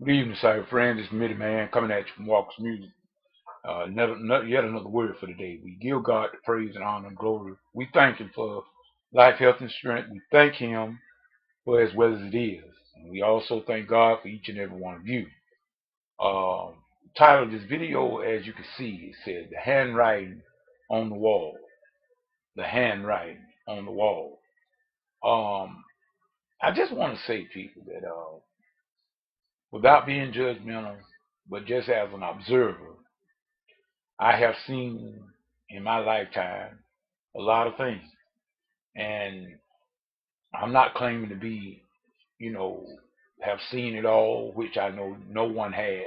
Good evening, cyber friends. It's Mitty Man coming at you from Walker's Music. Yet another word for the day. We give God the praise and honor and glory. We thank Him for life, health, and strength. We thank Him for as well as it is. And we also thank God for each and every one of you. Title of this video, as you can see, it says The Handwriting on the Wall. The Handwriting on the Wall. I just want to say, people, that without being judgmental, but just as an observer, I have seen in my lifetime a lot of things. And I'm not claiming to be, you know, have seen it all, which I know no one has.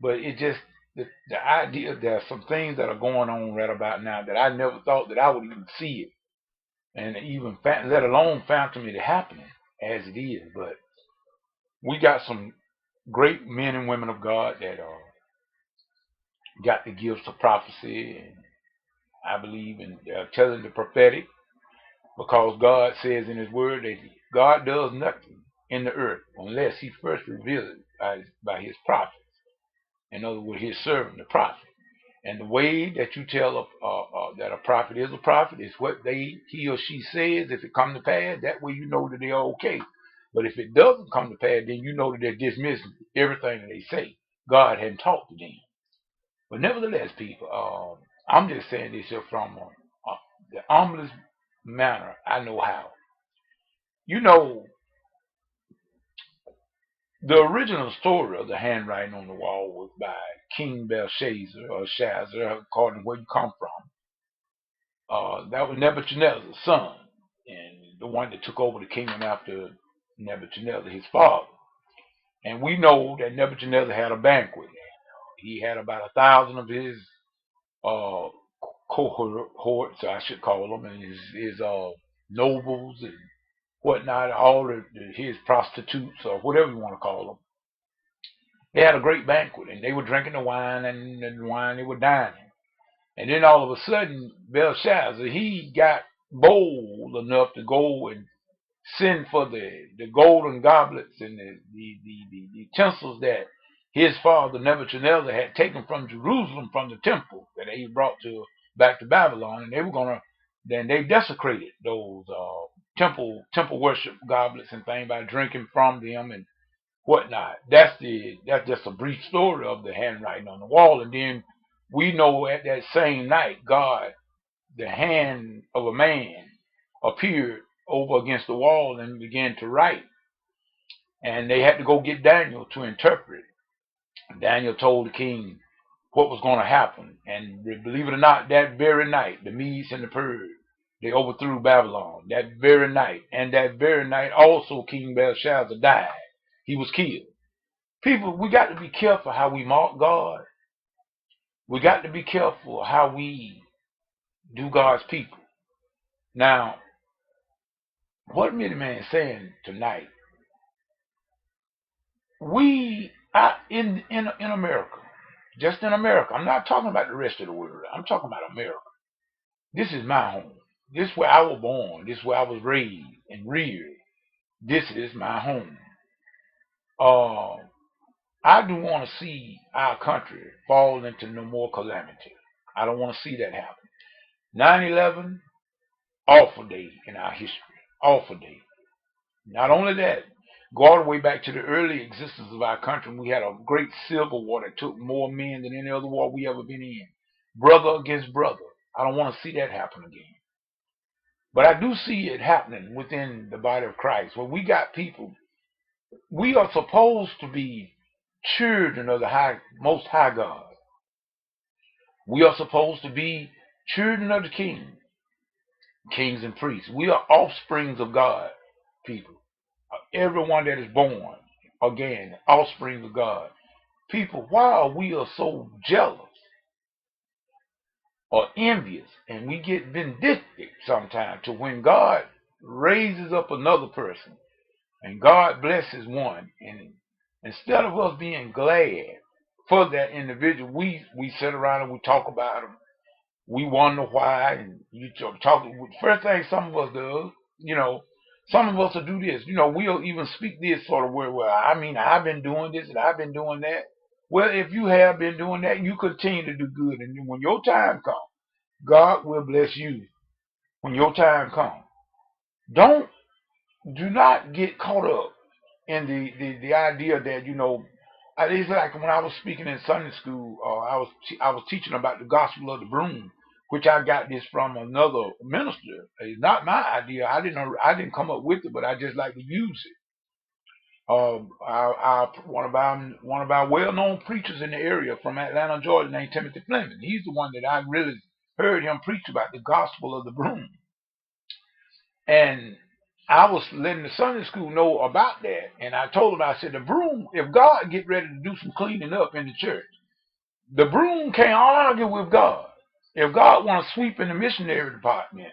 But it just, the idea, there are some things that are going on right about now that I never thought that I would even see it. And even, let alone fathom it happening as it is. But we got some great men and women of God that got the gifts of prophecy. And I believe in telling the prophetic. Because God says in His Word that God does nothing in the earth unless He first reveals it by His prophets. In other words, His servant, the prophet. And the way that you tell that a prophet is what he or she says. If it come to pass, that way you know that they're okay. But if it doesn't come to pass, then you know that they're dismissing everything that they say. God hadn't talked to them. But nevertheless, people, I'm just saying this here from the humblest manner I know how. You know, the original story of the handwriting on the wall was by King Belshazzar, or Shazar, according to where you come from. That was Nebuchadnezzar's son, and the one that took over the kingdom after Nebuchadnezzar, his father. And we know that Nebuchadnezzar had a banquet. He had about 1,000 of his uh, cohorts, I should call them, and his nobles and whatnot, all of his prostitutes or whatever you want to call them. They had a great banquet, and they were drinking the wine, and the wine they were dining. And then all of a sudden, Belshazzar, he got bold enough to go and send for the golden goblets and the utensils that his father Nebuchadnezzar had taken from Jerusalem, from the temple that he brought to back to Babylon, and they were gonna, then they desecrated those temple worship goblets and things by drinking from them and whatnot. That's just a brief story of the handwriting on the wall. And then we know at that same night, God, the hand of a man, appeared over against the wall and began to write. And they had to go get Daniel to interpret. Daniel told the king what was going to happen. And believe it or not, that very night, the Medes and the Persians, they overthrew Babylon that very night. And that very night also King Belshazzar died. He was killed. People, we got to be careful how we mock God. We got to be careful how we do God's people. Now, what Mitty Man is saying tonight, in America, just in America, I'm not talking about the rest of the world. I'm talking about America. This is my home. This is where I was born. This is where I was raised and reared. This is my home. Uh, I do want to see our country fall into no more calamity. I don't want to see that happen. 9/11, awful day in our history. Awful day. Not only that, go all the way back to the early existence of our country. We had a great civil war that took more men than any other war we ever been in. Brother against brother. I don't want to see that happen again. But I do see it happening within the body of Christ. Where we got people, we are supposed to be children of the Most High God. We are supposed to be children of the King, kings and priests. We are offsprings of God, people. Everyone that is born, again, offspring of God. People, why are we so jealous or envious, and we get vindictive sometimes to when God raises up another person and God blesses one, and instead of us being glad for that individual, we sit around and we talk about them. We wonder why, and you talk. First thing some of us do, you know, Some of us will do this. We'll even speak this sort of word. Well, I mean, I've been doing this and I've been doing that. Well, if you have been doing that, you continue to do good. And when your time comes, God will bless you. When your time comes, don't do not get caught up in the idea that it's like when I was speaking in Sunday school. I was teaching about the gospel of the broom, which I got this from another minister. It's not my idea. I didn't come up with it, but I just like to use it. One of our well-known preachers in the area from Atlanta, Georgia, named Timothy Fleming. He's the one that I really heard him preach about the gospel of the broom. And I was letting the Sunday school know about that, and I told him, I said, the broom, if God get ready to do some cleaning up in the church, the broom can't argue with God. If God want to sweep in the missionary department,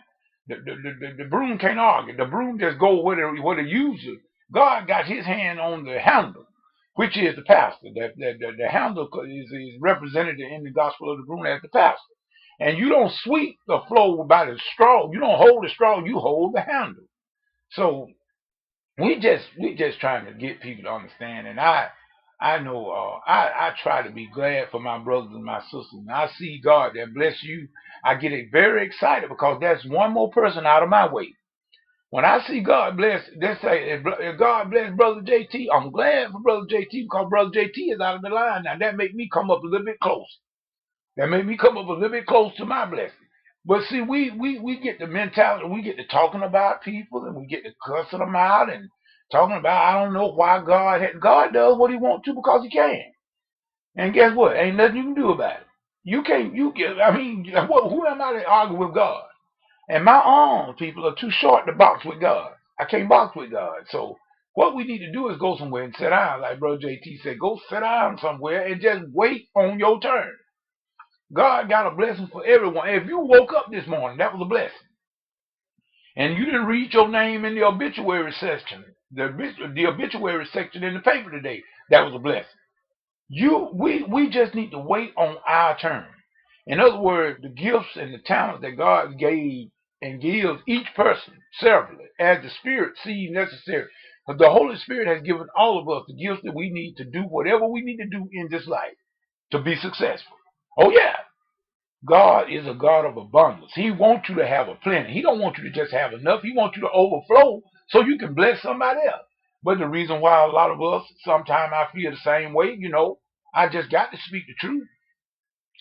the broom can't argue. The broom just go where the user. God got his hand on the handle, which is the pastor. The handle is represented in the gospel of the broom as the pastor. And you don't sweep the floor by the straw. You don't hold the straw. You hold the handle. So we just trying to get people to understand. And I know I try to be glad for my brothers and my sisters. And I see God that bless you. I get very excited because that's one more person out of my way. When I see God bless, let's say if God bless Brother JT, I'm glad for Brother JT because Brother JT is out of the line now. That make me come up a little bit closer. That made me come up a little bit close to my blessing. But see, we get the mentality, we get to talking about people, and we get to cussing them out and talking about, I don't know why God does what he wants to because he can. And guess what? Ain't nothing you can do about it. Who am I to argue with God? And my arms, people, are too short to box with God. I can't box with God. So what we need to do is go somewhere and sit down, like Brother JT said, go sit down somewhere and just wait on your turn. God got a blessing for everyone. If you woke up this morning, that was a blessing. And you didn't read your name in the obituary section, the obituary section in the paper today, that was a blessing. We just need to wait on our turn. In other words, the gifts and the talents that God gave and gives each person severally as the Spirit sees necessary. But the Holy Spirit has given all of us the gifts that we need to do whatever we need to do in this life to be successful. Oh yeah. God is a God of abundance. He wants you to have a plenty. He don't want you to just have enough. He wants you to overflow so you can bless somebody else. But the reason why a lot of us, sometimes I feel the same way, I just got to speak the truth.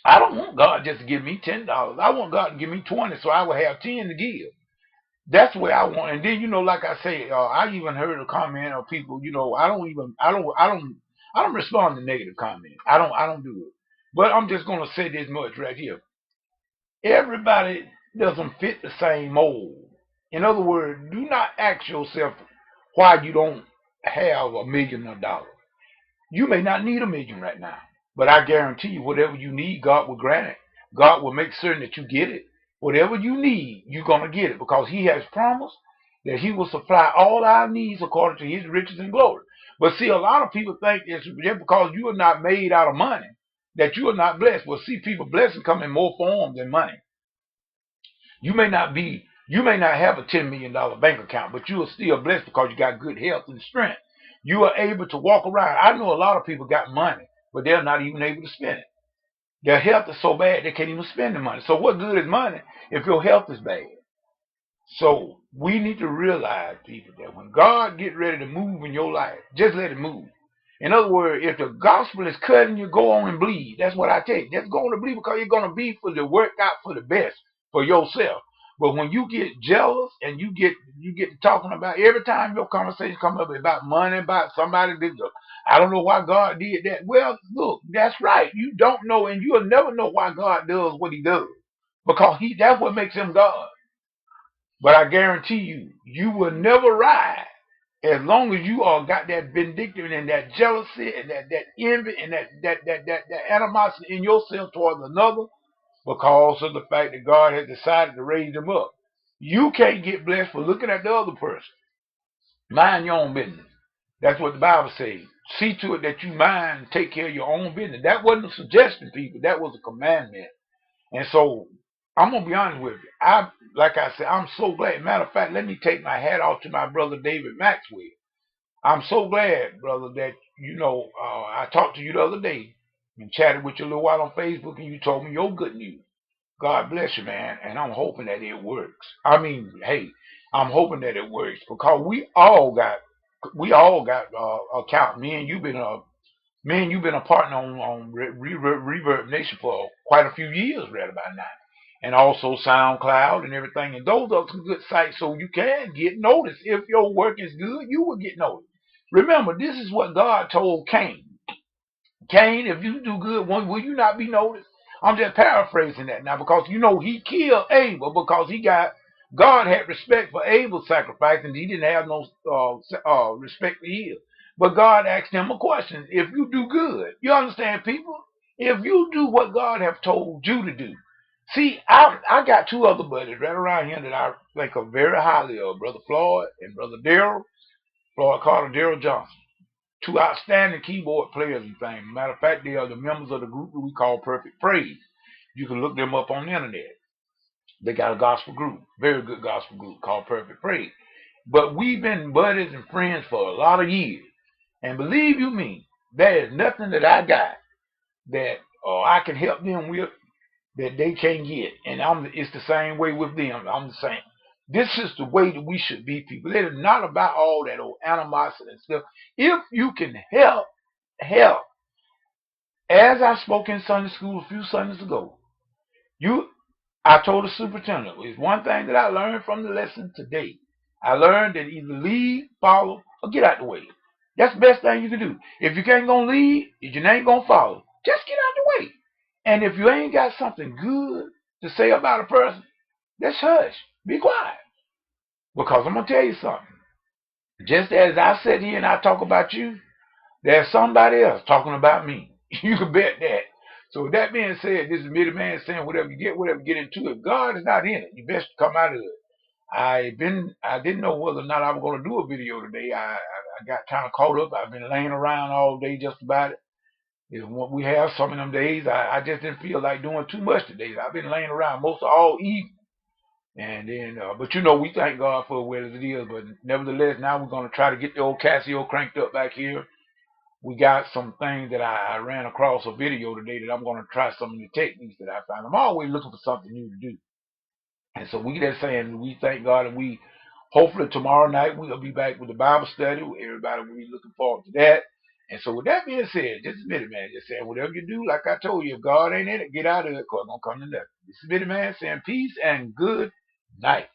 I don't want God just to give me $10. I want God to give me 20 so I will have 10 to give. That's where I want. And then, like I say, I even heard a comment of people, I don't respond to negative comments. I don't do it. But I'm just going to say this much right here. Everybody doesn't fit the same mold. In other words, do not ask yourself why you don't have $1 million. You may not need $1 million right now, but I guarantee you, whatever you need, God will grant it. God will make certain that you get it. Whatever you need, you're going to get it because he has promised that he will supply all our needs according to his riches and glory. But see, a lot of people think it's just because you are not made out of money that you are not blessed. Well, see, people blessing come in more forms than money. You may not have a $10 million bank account, but you are still blessed because you got good health and strength. You are able to walk around. I know a lot of people got money, but they're not even able to spend it. Their health is so bad they can't even spend the money. So what good is money if your health is bad? So we need to realize, people, that when God get ready to move in your life, just let it move. In other words, if the gospel is cutting you, go on and bleed. That's what I tell you. Just go on and bleed because you're going to be for the work out for the best for yourself. But when you get jealous and you get to talking about every time your conversation comes up about money, about somebody, I don't know why God did that. Well, look, that's right. You don't know, and you'll never know why God does what he does. Because that's what makes him God. But I guarantee you, you will never rise as long as you all got that vindictive and that jealousy and that envy and that animosity in yourself towards another because of the fact that God has decided to raise them up. You can't get blessed for looking at the other person. Mind your own business. That's what the Bible says. See to it that you mind and take care of your own business. That wasn't a suggestion, people. That was a commandment. And so I'm gonna be honest with you. Like I said, I'm so glad. Matter of fact, let me take my hat off to my brother David Maxwell. I'm so glad, brother, that I talked to you the other day and chatted with you a little while on Facebook, and you told me your good news. God bless you, man, and I'm hoping that it works. I mean, hey, I'm hoping that it works because we all got account. Me and you've been a partner on Reverb Nation for quite a few years, right about now, and also SoundCloud and everything. And those are some good sites, so you can get noticed. If your work is good, you will get noticed. Remember, this is what God told Cain. Cain, if you do good, will you not be noticed? I'm just paraphrasing that now because he killed Abel because God had respect for Abel's sacrifice and he didn't have no respect for his. But God asked him a question: if you do good, you understand, people? If you do what God have told you to do. See, I got two other buddies right around here that I think are very highly of, Brother Floyd and Brother Floyd Carter, Daryl Johnson, two outstanding keyboard players and things. Matter of fact, they are the members of the group that we call Perfect Praise. You can look them up on the internet. They got a gospel group, very good gospel group called Perfect Praise. But we've been buddies and friends for a lot of years. And believe you me, there is nothing that I got that I can help them with that they can't get. And it's the same way with them. I'm the same. This is the way that we should be, people. It is not about all that old animosity and stuff. If you can help. As I spoke in Sunday school a few Sundays ago, I told the superintendent, it's one thing that I learned from the lesson today. I learned that either lead, follow, or get out the way. That's the best thing you can do. If you can't gonna lead, if you ain't gonna follow, just get out the way. And if you ain't got something good to say about a person, just hush. Be quiet. Because I'm gonna tell you something. Just as I sit here and I talk about you, there's somebody else talking about me. You can bet that. So with that being said, this is Middy Man saying whatever you get into it. God is not in it. You best come out of it. I didn't know whether or not I was going to do a video today. I got kind of caught up. I've been laying around all day just about it. Is what we have some of them days. I just didn't feel like doing too much today. I've been laying around most of all evening. And then, but we thank God for where it is. But nevertheless, now we're going to try to get the old Casio cranked up back here. We got some things that I ran across a video today that I'm going to try some of the techniques that I found. I'm always looking for something new to do. And so we just saying we thank God, and we hopefully tomorrow night we'll be back with the Bible study. Everybody will be looking forward to that. And so with that being said, just a minute, man, just saying whatever you do, like I told you, if God ain't in it, get out of it, because it's going to come to nothing. This is Middy Man saying peace and good night.